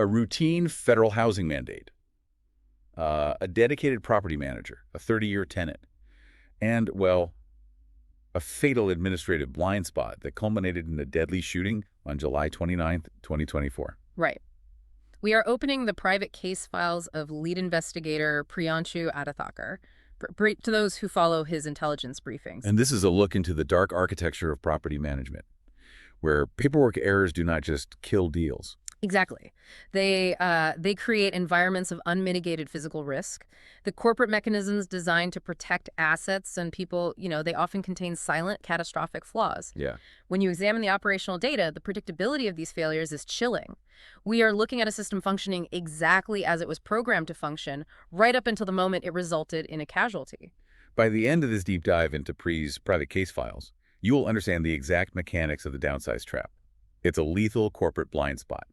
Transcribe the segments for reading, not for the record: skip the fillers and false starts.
A routine federal housing mandate, a dedicated property manager, a 30-year tenant, and, well, a fatal administrative blind spot that culminated in a deadly shooting on July 29th, 2024. Right. We are opening the private case files of lead investigator Priyanshu Adithakar to those who follow his intelligence briefings. And this is a look into the dark architecture of property management, where paperwork errors do not just kill deals. Exactly. They create environments of unmitigated physical risk. The corporate mechanisms designed to protect assets and people, they often contain silent, catastrophic flaws. Yeah. When you examine the operational data, the predictability of these failures is chilling. We are looking at a system functioning exactly as it was programmed to function, right up until the moment it resulted in a casualty. By the end of this deep dive into Pri's private case files, you will understand the exact mechanics of the downsize trap. It's a lethal corporate blind spot.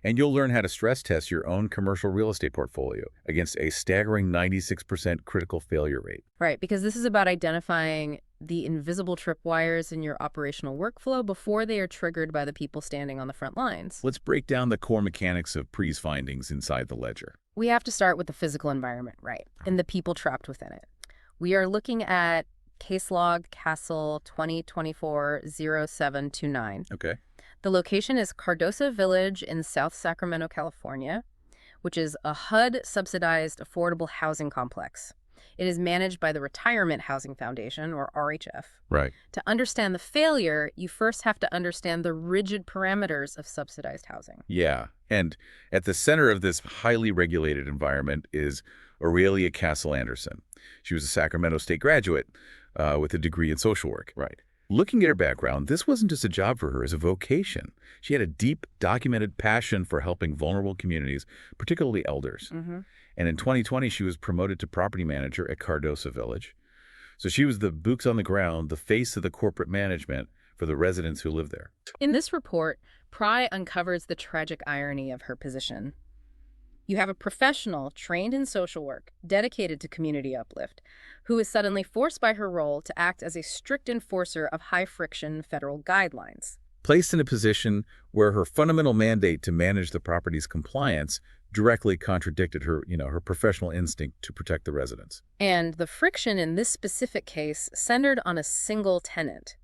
And you'll learn how to stress test your own commercial real estate portfolio against a staggering 96% critical failure rate. Right, because this is about identifying the invisible tripwires in your operational workflow before they are triggered by the people standing on the front lines. Let's break down the core mechanics of Pri's findings inside the ledger. We have to start with the physical environment, right, and the people trapped within it. We are looking at case log Castle 2024-0729. Okay. The location is Cardoso Village in South Sacramento, California, which is a HUD-subsidized affordable housing complex. It is managed by the Retirement Housing Foundation, or RHF. Right. To understand the failure, you first have to understand the rigid parameters of subsidized housing. Yeah. And at the center of this highly regulated environment is Aurelia Castle Anderson. She was a Sacramento State graduate with a degree in social work. Right. Looking at her background, this wasn't just a job for her as a vocation. She had a deep, documented passion for helping vulnerable communities, particularly elders. Mm-hmm. And in 2020, she was promoted to property manager at Cardoso Village. So she was the boots on the ground, the face of the corporate management for the residents who live there. In this report, Pry uncovers the tragic irony of her position. You have a professional trained in social work, dedicated to community uplift, who is suddenly forced by her role to act as a strict enforcer of high-friction federal guidelines. Placed in a position where her fundamental mandate to manage the property's compliance directly contradicted her, her professional instinct to protect the residents. And the friction in this specific case centered on a single tenant.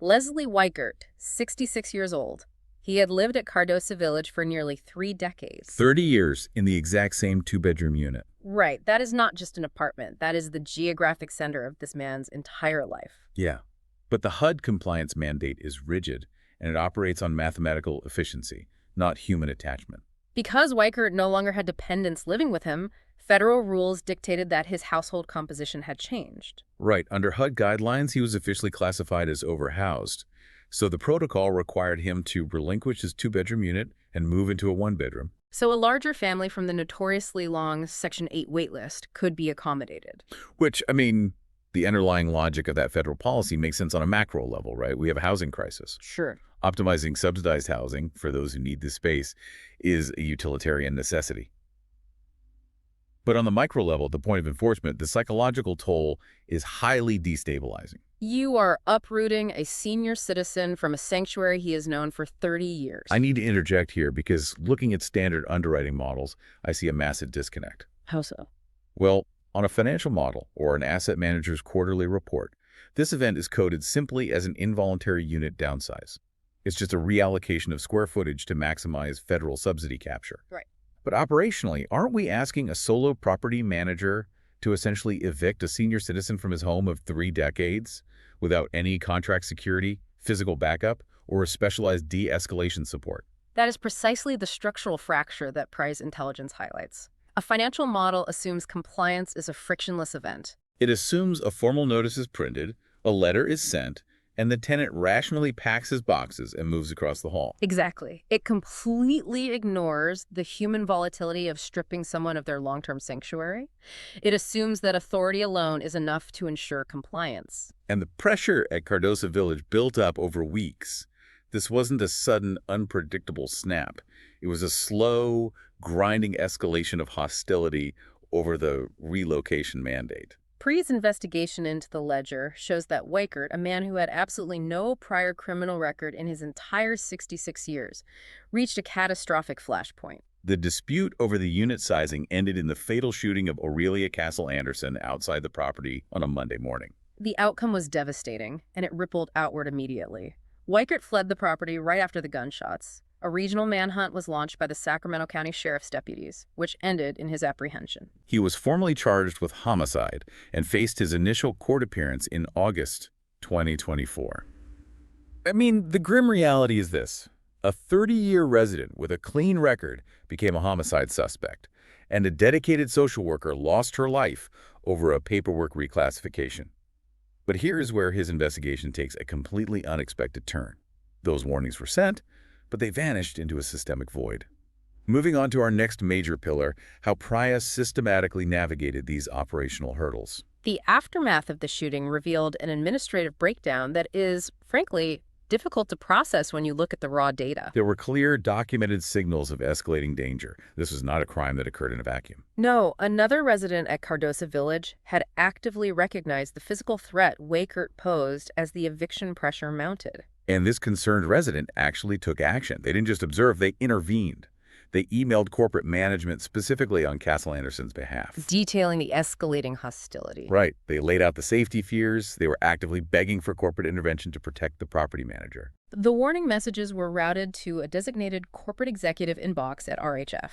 Leslie Weichert, 66 years old. He had lived at Cardoso Village for nearly 3 decades. 30 years in the exact same 2-bedroom unit. Right. That is not just an apartment. That is the geographic center of this man's entire life. Yeah. But the HUD compliance mandate is rigid, and it operates on mathematical efficiency, not human attachment. Because Weichert no longer had dependents living with him, federal rules dictated that his household composition had changed. Right. Under HUD guidelines, he was officially classified as overhoused. So the protocol required him to relinquish his 2-bedroom unit and move into a 1-bedroom. So a larger family from the notoriously long Section 8 waitlist could be accommodated. Which, the underlying logic of that federal policy makes sense on a macro level, right? We have a housing crisis. Sure. Optimizing subsidized housing for those who need this space is a utilitarian necessity. But on the micro level, the point of enforcement, the psychological toll is highly destabilizing. You are uprooting a senior citizen from a sanctuary he has known for 30 years. I need to interject here because looking at standard underwriting models, I see a massive disconnect. How so? Well, on a financial model or an asset manager's quarterly report, this event is coded simply as an involuntary unit downsize. It's just a reallocation of square footage to maximize federal subsidy capture. Right. But operationally, aren't we asking a solo property manager to essentially evict a senior citizen from his home of 3 decades without any contract security, physical backup, or a specialized de-escalation support? That is precisely the structural fracture that Pry's intelligence highlights. A financial model assumes compliance is a frictionless event. It assumes a formal notice is printed, a letter is sent, and the tenant rationally packs his boxes and moves across the hall. Exactly. It completely ignores the human volatility of stripping someone of their long-term sanctuary. It assumes that authority alone is enough to ensure compliance. And the pressure at Cardoso Village built up over weeks. This wasn't a sudden, unpredictable snap. It was a slow, grinding escalation of hostility over the relocation mandate. Pry's investigation into the ledger shows that Weichert, a man who had absolutely no prior criminal record in his entire 66 years, reached a catastrophic flashpoint. The dispute over the unit sizing ended in the fatal shooting of Aurelia Castle Anderson outside the property on a Monday morning. The outcome was devastating, and it rippled outward immediately. Weichert fled the property right after the gunshots. A regional manhunt was launched by the Sacramento County Sheriff's deputies, which ended in his apprehension. He was formally charged with homicide and faced his initial court appearance in August 2024. I mean, the grim reality is this. A 30-year resident with a clean record became a homicide suspect, and a dedicated social worker lost her life over a paperwork reclassification. But here's where his investigation takes a completely unexpected turn. Those warnings were sent, but they vanished into a systemic void. Moving on to our next major pillar, how Priya systematically navigated these operational hurdles. The aftermath of the shooting revealed an administrative breakdown that is, frankly, difficult to process when you look at the raw data. There were clear, documented signals of escalating danger. This was not a crime that occurred in a vacuum. No, another resident at Cardosa Village had actively recognized the physical threat Weichert posed as the eviction pressure mounted. And this concerned resident actually took action. They didn't just observe, they intervened. They emailed corporate management specifically on Castle Anderson's behalf. Detailing the escalating hostility. Right. They laid out the safety fears. They were actively begging for corporate intervention to protect the property manager. The warning messages were routed to a designated corporate executive inbox at RHF.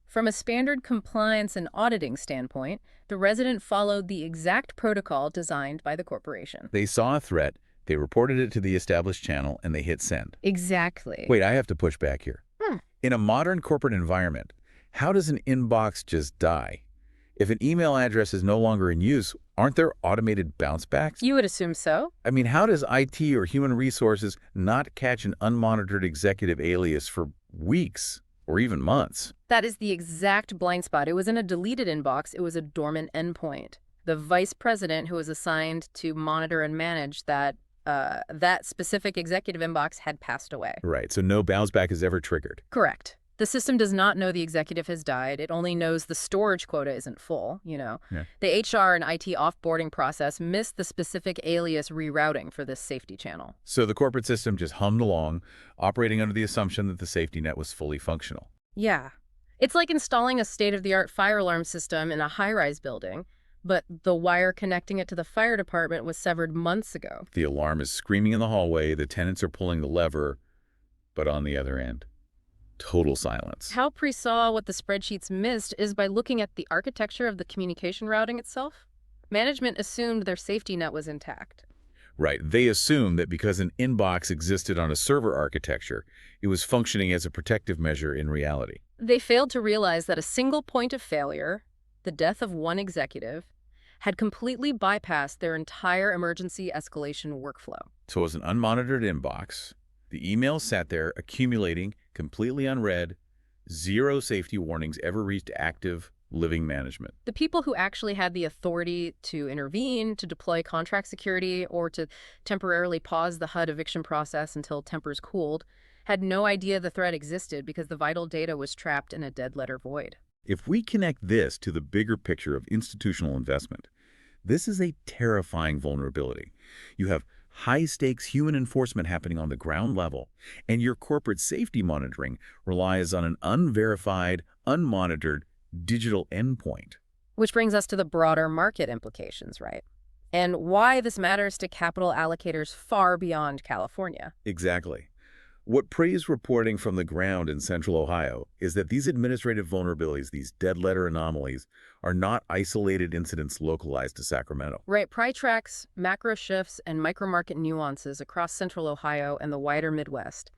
From a standard compliance and auditing standpoint, the resident followed the exact protocol designed by the corporation. They saw a threat, they reported it to the established channel, and they hit send. Exactly. Wait, I have to push back here. In a modern corporate environment, how does an inbox just die? If an email address is no longer in use, aren't there automated bounce backs? You would assume so. I mean, how does IT or human resources not catch an unmonitored executive alias for weeks or even months? That is the exact blind spot. It was in a deleted inbox. It was a dormant endpoint. The vice president who was assigned to monitor and manage that specific executive inbox had passed away. Right, so no bounce back is ever triggered. Correct. The system does not know the executive has died. It only knows the storage quota isn't full, Yeah. The HR and IT offboarding process missed the specific alias rerouting for this safety channel. So the corporate system just hummed along, operating under the assumption that the safety net was fully functional. Yeah. It's like installing a state-of-the-art fire alarm system in a high-rise building, but the wire connecting it to the fire department was severed months ago. The alarm is screaming in the hallway, the tenants are pulling the lever, but on the other end, total silence. How Pri saw what the spreadsheets missed is by looking at the architecture of the communication routing itself. Management assumed their safety net was intact. Right. They assumed that because an inbox existed on a server architecture, it was functioning as a protective measure in reality. They failed to realize that a single point of failure, the death of one executive, had completely bypassed their entire emergency escalation workflow. So it was an unmonitored inbox. The emails sat there accumulating, completely unread, zero safety warnings ever reached active, living management. The people who actually had the authority to intervene, to deploy contract security, or to temporarily pause the HUD eviction process until tempers cooled, had no idea the threat existed because the vital data was trapped in a dead letter void. If we connect this to the bigger picture of institutional investment, this is a terrifying vulnerability. You have high-stakes human enforcement happening on the ground level, and your corporate safety monitoring relies on an unverified, unmonitored digital endpoint. Which brings us to the broader market implications, right? And why this matters to capital allocators far beyond California. Exactly. What Pri is reporting from the ground in central Ohio is that these administrative vulnerabilities, these dead letter anomalies, are not isolated incidents localized to Sacramento. Right. Pri tracks macro shifts and micro-market nuances across central Ohio and the wider Midwest.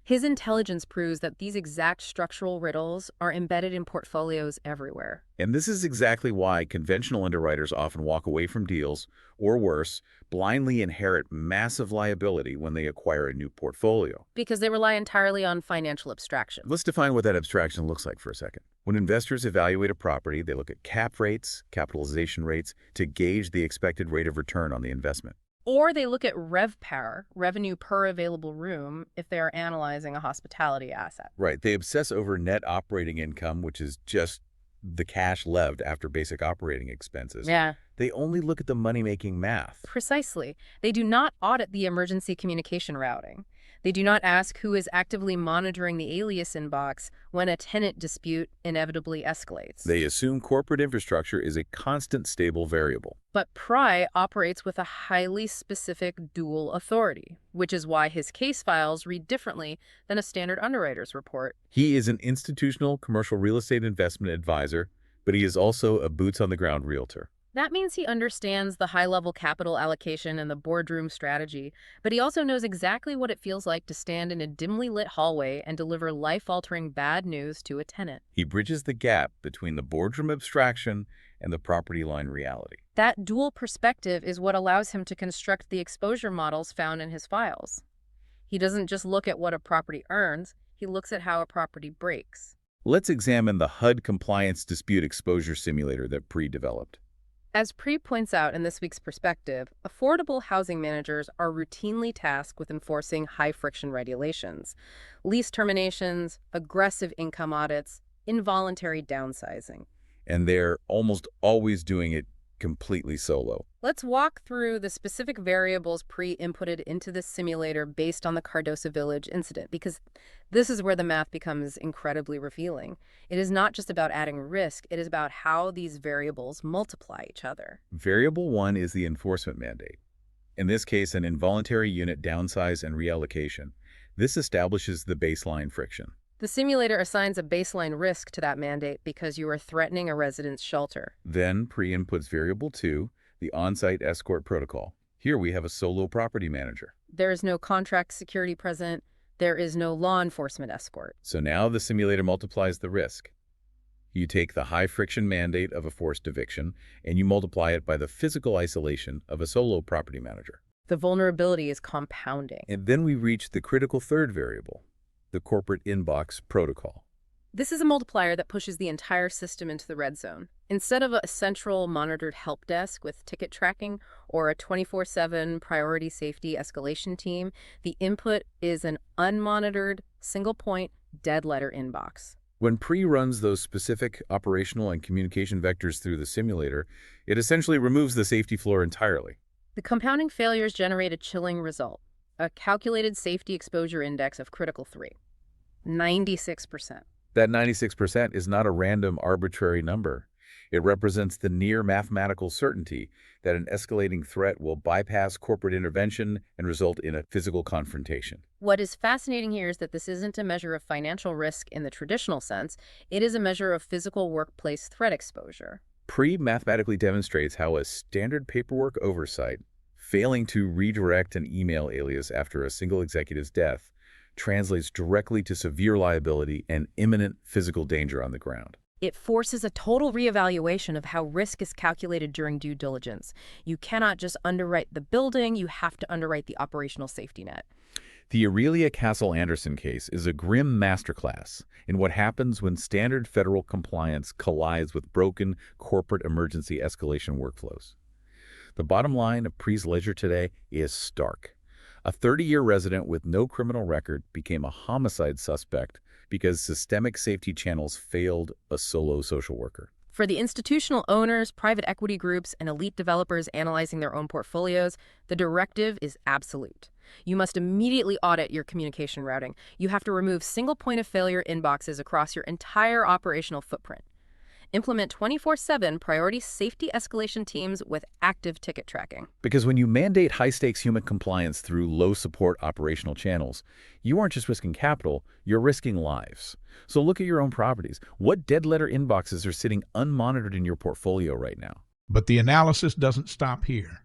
His intelligence proves that these exact structural riddles are embedded in portfolios everywhere. And this is exactly why conventional underwriters often walk away from deals, or worse, blindly inherit massive liability when they acquire a new portfolio. Because they rely entirely on financial abstraction. Let's define what that abstraction looks like for a second. When investors evaluate a property, they look at cap rates, capitalization rates, to gauge the expected rate of return on the investment. Or they look at RevPAR, revenue per available room, if they are analyzing a hospitality asset. Right. They obsess over net operating income, which is just the cash left after basic operating expenses. Yeah. They only look at the money-making math. Precisely. They do not audit the emergency communication routing. They do not ask who is actively monitoring the alias inbox when a tenant dispute inevitably escalates. They assume corporate infrastructure is a constant, stable variable. But Pry operates with a highly specific dual authority, which is why his case files read differently than a standard underwriter's report. He is an institutional commercial real estate investment advisor, but he is also a boots-on-the-ground realtor. That means he understands the high-level capital allocation and the boardroom strategy, but he also knows exactly what it feels like to stand in a dimly lit hallway and deliver life-altering bad news to a tenant. He bridges the gap between the boardroom abstraction and the property line reality. That dual perspective is what allows him to construct the exposure models found in his files. He doesn't just look at what a property earns, he looks at how a property breaks. Let's examine the HUD compliance dispute exposure simulator that Pre developed. As Pre points out in this week's perspective, affordable housing managers are routinely tasked with enforcing high-friction regulations, lease terminations, aggressive income audits, involuntary downsizing. And they're almost always doing it completely solo. Let's walk through the specific variables Pre inputted into this simulator based on the Cardoso Village incident, because this is where the math becomes incredibly revealing. It is not just about adding risk, it is about how these variables multiply each other. Variable 1 is the enforcement mandate. In this case, an involuntary unit downsize and reallocation. This establishes the baseline friction. The simulator assigns a baseline risk to that mandate because you are threatening a resident's shelter. Then Pre inputs variable 2, the on-site escort protocol. Here we have a solo property manager. There is no contract security present. There is no law enforcement escort. So now the simulator multiplies the risk. You take the high-friction mandate of a forced eviction, and you multiply it by the physical isolation of a solo property manager. The vulnerability is compounding. And then we reach the critical third variable, the corporate inbox protocol. This is a multiplier that pushes the entire system into the red zone. Instead of a central monitored help desk with ticket tracking or a 24/7 priority safety escalation team, the input is an unmonitored, single-point, dead-letter inbox. When Pre runs those specific operational and communication vectors through the simulator, it essentially removes the safety floor entirely. The compounding failures generate a chilling result, a calculated safety exposure index of critical 3, 96%. That 96% is not a random arbitrary number. It represents the near mathematical certainty that an escalating threat will bypass corporate intervention and result in a physical confrontation. What is fascinating here is that this isn't a measure of financial risk in the traditional sense. It is a measure of physical workplace threat exposure. Pre mathematically demonstrates how a standard paperwork oversight, failing to redirect an email alias after a single executive's death, translates directly to severe liability and imminent physical danger on the ground. It forces a total reevaluation of how risk is calculated during due diligence. You cannot just underwrite the building, you have to underwrite the operational safety net. The Aurelia Castle Anderson case is a grim masterclass in what happens when standard federal compliance collides with broken corporate emergency escalation workflows. The bottom line of Pre's ledger today is stark. A 30-year resident with no criminal record became a homicide suspect because systemic safety channels failed a solo social worker. For the institutional owners, private equity groups, and elite developers analyzing their own portfolios, the directive is absolute. You must immediately audit your communication routing. You have to remove single point of failure inboxes across your entire operational footprint. Implement 24/7 priority safety escalation teams with active ticket tracking. Because when you mandate high-stakes human compliance through low-support operational channels, you aren't just risking capital, you're risking lives. So look at your own properties. What dead-letter inboxes are sitting unmonitored in your portfolio right now? But the analysis doesn't stop here.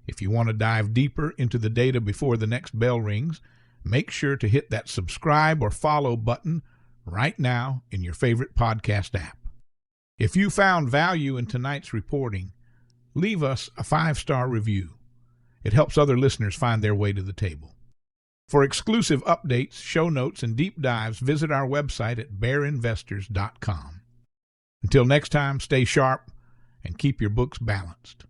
If you want to dive deeper into the data before the next bell rings, make sure to hit that subscribe or follow button right now in your favorite podcast app. If you found value in tonight's reporting, leave us a 5-star review. It helps other listeners find their way to the table. For exclusive updates, show notes, and deep dives, visit our website at bearinvestors.com. Until next time, stay sharp and keep your books balanced.